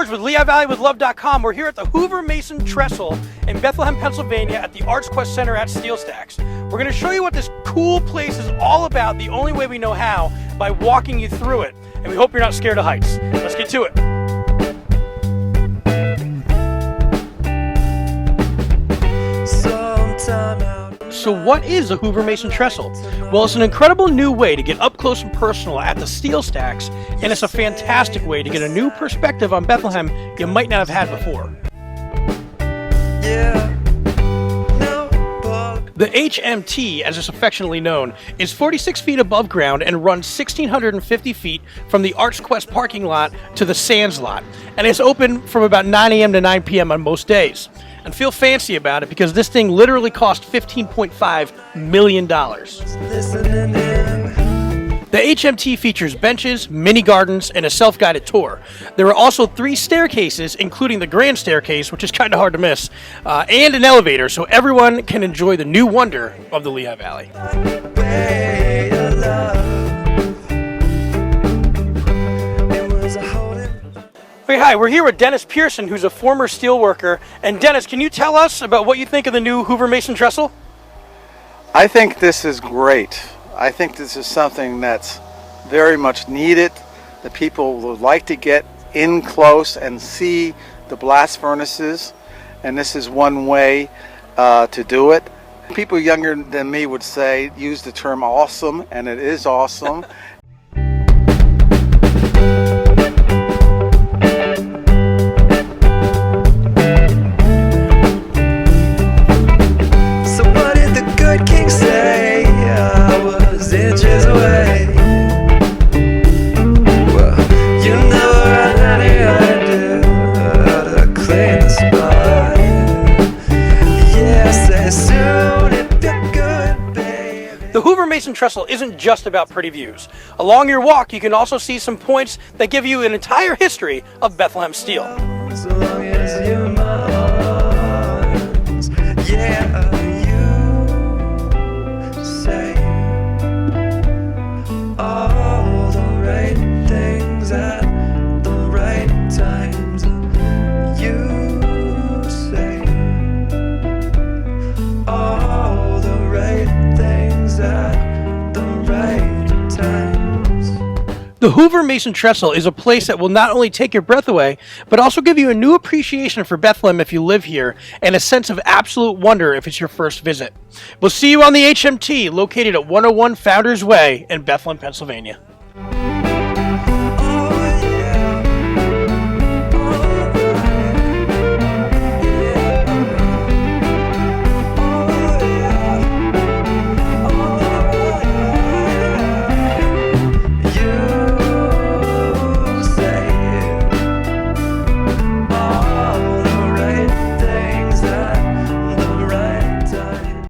George with LehighValleyWithLove.com. We're here at the Hoover Mason Trestle in Bethlehem, Pennsylvania at the ArtsQuest Center at SteelStacks. We're going to show you what this cool place is all about the only way we know how, by walking you through it. And we hope you're not scared of heights. Let's get to it. So what is the Hoover Mason Trestle? Well, it's an incredible new way to get up close and personal at the SteelStacks, and it's a fantastic way to get a new perspective on Bethlehem you might not have had before. The HMT, as it's affectionately known, is 46 feet above ground and runs 1,650 feet from the ArtsQuest parking lot to the Sands lot, and it's open from about 9 a.m. to 9 p.m. on most days. And feel fancy about it because this thing literally cost $15.5 million. The HMT features benches, mini gardens, and a self-guided tour. There are also 3 staircases, including the grand staircase, which is kind of hard to miss, and an elevator, so everyone can enjoy the new wonder of the Lehigh Valley. Hey, hi, we're here with Dennis Pearson, who's a former steelworker. And Dennis, can you tell us about what you think of the new Hoover Mason Trestle? I think this is great. I think this is something that's very much needed. The people would like to get in close and see the blast furnaces, and this is one way to do it. People younger than me would say, use the term awesome, and it is awesome. The Hoover Mason Trestle isn't just about pretty views. Along your walk, you can also see some points that give you an entire history of Bethlehem steel. As long as you're mine, yeah, you say all the right things at the right times. You say all the right things at the right times. The Hoover Mason Trestle is a place that will not only take your breath away, but also give you a new appreciation for Bethlehem if you live here, and a sense of absolute wonder if it's your first visit. We'll see you on the HMT, located at 101 Founders Way in Bethlehem, Pennsylvania.